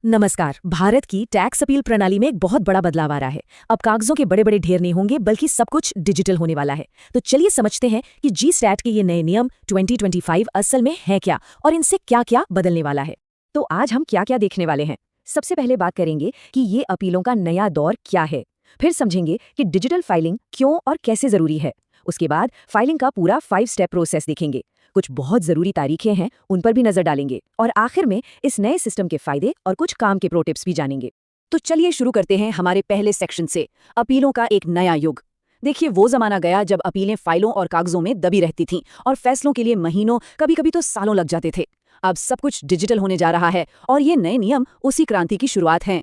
नमस्कार। भारत की tax appeal प्रणाली में एक बहुत बड़ा बदलाव आ रहा है। अब कागजों के बड़े बड़े ढेर नहीं होंगे, बल्कि सब कुछ डिजिटल होने वाला है। तो चलिए समझते हैं कि जी स्टैट के ये नए नियम 2025 असल में है क्या और इनसे क्या क्या बदलने वाला है। तो आज हम क्या क्या देखने वाले हैं। सबसे पहले बात करेंगे कि ये अपीलों का नया दौर क्या है। फिर समझेंगे कि डिजिटल फाइलिंग क्यों और कैसे जरूरी है। उसके बाद फाइलिंग का पूरा 5 स्टेप प्रोसेस देखेंगे। कुछ बहुत जरूरी तारीखें हैं, उन पर भी नजर डालेंगे और आखिर में इस नए सिस्टम के फायदे और कुछ काम के प्रो टिप्स भी जानेंगे। तो चलिए शुरू करते हैं हमारे पहले सेक्शन से, अपीलों का एक नया युग। देखिए, वो जमाना गया जब अपीलें फाइलों और कागजों में दबी रहती थीं और फैसलों के लिए महीनों, कभी कभी तो सालों लग जाते थे। अब सब कुछ डिजिटल होने जा रहा है और ये नए नियम उसी क्रांति की शुरुआत हैं।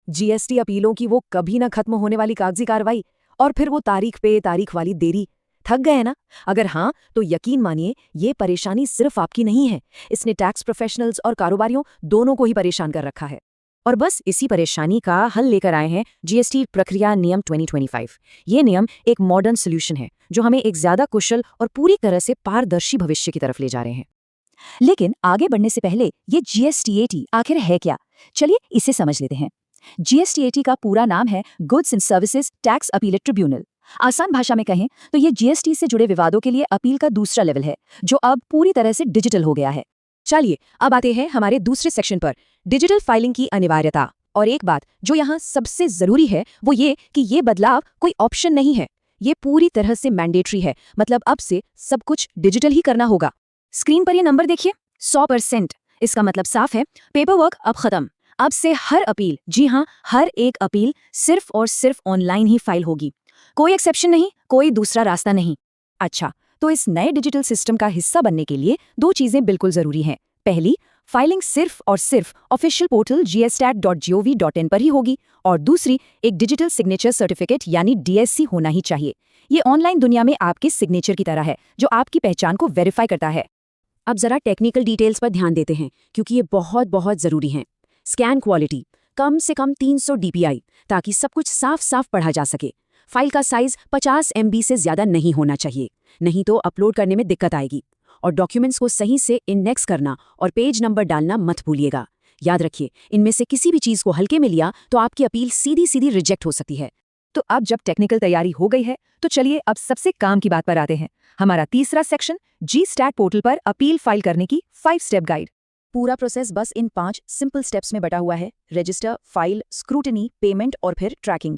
जीएसटी अपीलों की वो कभी न खत्म होने वाली कागजी कार्रवाई और फिर वो तारीख पे तारीख वाली देरी। थक गए हैं ना? अगर हाँ, तो यकीन मानिए ये परेशानी सिर्फ आपकी नहीं है। इसने टैक्स प्रोफेशनल्स और कारोबारियों दोनों को ही परेशान कर रखा है। और बस इसी परेशानी का हल लेकर आए हैं जीएसटी प्रक्रिया नियम 2025। ये नियम एक मॉडर्न सोल्यूशन है जो हमें एक ज्यादा कुशल और पूरी तरह से पारदर्शी भविष्य की तरफ ले जा रहे हैं। लेकिन आगे बढ़ने से पहले ये जीएसटीएटी आखिर है क्या? चलिए इसे समझ लेते हैं। जीएसटीएटी का पूरा नाम है goods and services tax appellate tribunal. आसान भाषा में कहें तो ये जीएसटी से जुड़े विवादों के लिए अपील का दूसरा लेवल है, जो अब पूरी तरह से डिजिटल हो गया है। चलिए अब आते हैं हमारे दूसरे सेक्शन पर, डिजिटल फाइलिंग की अनिवार्यता। और एक बात जो यहाँ सबसे जरूरी है वो ये कि ये बदलाव कोई ऑप्शन नहीं है, ये पूरी तरह से मैंडेटरी है। मतलब अब से सब कुछ डिजिटल ही करना होगा। स्क्रीन पर ये नंबर देखिए, 100%। इसका मतलब साफ है, पेपर वर्क अब खत्म। अब से हर अपील, जी हाँ, हर एक अपील सिर्फ और सिर्फ ऑनलाइन ही फाइल होगी। कोई एक्सेप्शन नहीं, कोई दूसरा रास्ता नहीं। अच्छा, तो इस नए डिजिटल सिस्टम का हिस्सा बनने के लिए दो चीजें बिल्कुल जरूरी हैं। पहली, फाइलिंग सिर्फ और सिर्फ ऑफिशियल पोर्टल gstat.gov.in पर ही होगी और दूसरी, एक डिजिटल सिग्नेचर सर्टिफिकेट यानी डीएससी होना ही चाहिए। ये ऑनलाइन दुनिया में आपके सिग्नेचर की तरह है, जो आपकी पहचान को वेरीफाई करता है। अब जरा टेक्निकल डिटेल्स पर ध्यान देते हैं, क्योंकि ये बहुत बहुत जरूरी हैं। स्कैन क्वालिटी कम से कम 300 DPI, ताकि सब कुछ साफ साफ पढ़ा जा सके। फाइल का साइज 50 MB से ज्यादा नहीं होना चाहिए, नहीं तो अपलोड करने में दिक्कत आएगी। और डॉक्यूमेंट्स को सही से इंडेक्स करना और पेज नंबर डालना मत भूलिएगा। याद रखिए, इनमें से किसी भी चीज को हल्के में लिया तो आपकी अपील सीधी सीधी रिजेक्ट हो सकती है। तो अब जब टेक्निकल तैयारी हो गई है, तो चलिए अब सबसे काम की बात पर आते हैं। हमारा तीसरा सेक्शन, जी स्टैट पोर्टल पर अपील फाइल करने की 5 स्टेप गाइड। पूरा प्रोसेस बस इन 5 सिंपल स्टेप्स में बटा हुआ है: रजिस्टर, फाइल, स्क्रूटनी, पेमेंट और फिर ट्रैकिंग।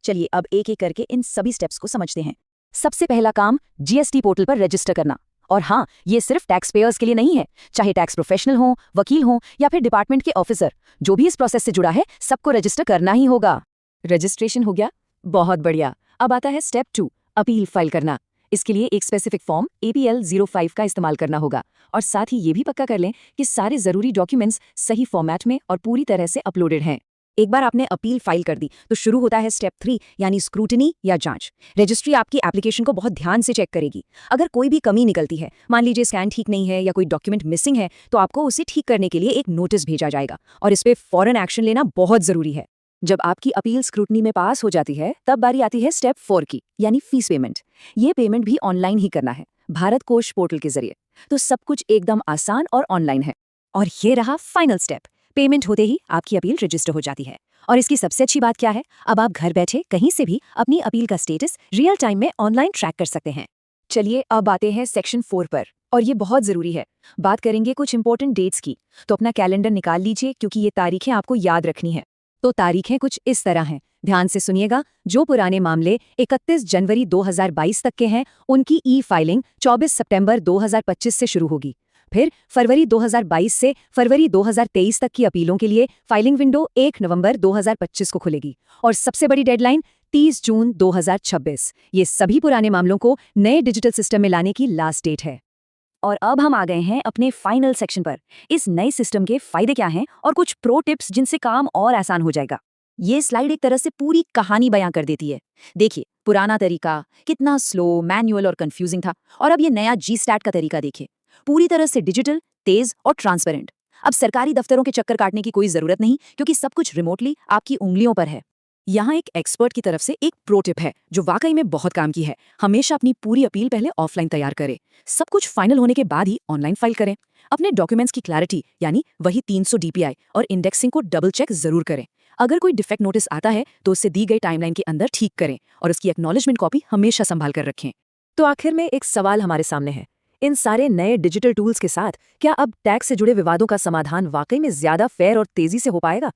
चलिए अब एक एक करके इन सभी स्टेप्स को समझते हैं। सबसे पहला काम, जीएसटी पोर्टल पर रजिस्टर करना। और हाँ, ये सिर्फ टैक्स पेयर्स के लिए नहीं है। चाहे टैक्स प्रोफेशनल हो, वकील हो या फिर डिपार्टमेंट के ऑफिसर, जो भी इस प्रोसेस से जुड़ा है, सबको रजिस्टर करना ही होगा। रजिस्ट्रेशन हो गया? बहुत बढ़िया। अब आता है स्टेप 2, अपील फाइल करना। इसके लिए एक स्पेसिफिक फॉर्म APL 05 का इस्तेमाल करना होगा और साथ ही ये भी पक्का कर लें कि सारे जरूरी डॉक्यूमेंट्स सही फॉर्मेट में और पूरी तरह से अपलोडेड हैं। एक बार आपने अपील फाइल कर दी तो शुरू होता है स्टेप 3, यानी स्क्रूटनी या जांच। रजिस्ट्री आपकी एप्लीकेशन को बहुत ध्यान से चेक करेगी। अगर कोई भी कमी निकलती है, मान लीजिए स्कैन ठीक नहीं है या कोई डॉक्यूमेंट मिसिंग है, तो आपको उसे ठीक करने के लिए एक नोटिस भेजा जाएगा और इस पे फौरन एक्शन लेना बहुत जरूरी है। जब आपकी अपील स्क्रूटनी में पास हो जाती है, तब बारी आती है स्टेप 4 की, यानी फीस पेमेंट। ये पेमेंट भी ऑनलाइन ही करना है, भारत कोष पोर्टल के जरिए। तो सब कुछ एकदम आसान और ऑनलाइन है। और ये रहा फाइनल स्टेप। पेमेंट होते ही आपकी अपील रजिस्टर हो जाती है। और इसकी सबसे अच्छी बात क्या है, अब आप घर बैठे कहीं से भी अपनी अपील का स्टेटस रियल टाइम में ऑनलाइन ट्रैक कर सकते हैं। चलिए अब आते हैं सेक्शन 4 पर, और ये बहुत जरूरी है। बात करेंगे कुछ इंपॉर्टेंट डेट्स की। तो अपना कैलेंडर निकाल लीजिए, क्योंकि ये तारीखें आपको याद रखनी है। तो तारीखें कुछ इस तरह हैं, ध्यान से सुनिएगा। जो पुराने मामले 31 जनवरी 2022 तक के हैं, उनकी फाइलिंग 24 सितंबर 2025 से शुरू होगी। फिर फरवरी 2022 से फरवरी 2023 तक की अपीलों के लिए फाइलिंग विंडो 1 नवंबर 2025 को खुलेगी और सबसे बड़ी डेडलाइन 30 जून 2026। ये सभी पुराने मामलों को नए डिजिटल सिस्टम में लाने की लास्ट डेट है। और अब हम आ गए हैं अपने फाइनल सेक्शन पर। इस नए सिस्टम के फायदे क्या हैं और कुछ प्रो टिप्स जिनसे काम और आसान हो जाएगा। ये स्लाइड एक तरह से पूरी कहानी बयां कर देती है। देखिए, पुराना तरीका कितना स्लो, मैनुअल और कंफ्यूजिंग था, और अब ये नया जी स्टैट का तरीका देखिए, पूरी तरह से डिजिटल, तेज और ट्रांसपेरेंट। अब सरकारी दफ्तरों के चक्कर काटने की कोई जरूरत नहीं, क्योंकि सब कुछ रिमोटली आपकी उंगलियों पर है। यहाँ एक एक्सपर्ट की तरफ से एक प्रो टिप है जो वाकई में बहुत काम की है। हमेशा अपनी पूरी अपील पहले ऑफलाइन तैयार करें। सब कुछ फाइनल होने के बाद ही ऑनलाइन फाइल करें। अपने डॉक्यूमेंट्स की क्लैरिटी यानी वही 300 डीपीआई और इंडेक्सिंग को डबल चेक जरूर करें। अगर कोई डिफेक्ट नोटिस आता है तो उससे दी गई टाइमलाइन के अंदर ठीक करें और उसकी एक्नॉलेजमेंट कॉपी हमेशा संभाल कर रखें। तो आखिर में एक सवाल हमारे सामने है, इन सारे नए डिजिटल टूल्स के साथ क्या अब टैक्स से जुड़े विवादों का समाधान वाकई में ज्यादा फेयर और तेजी से हो पाएगा?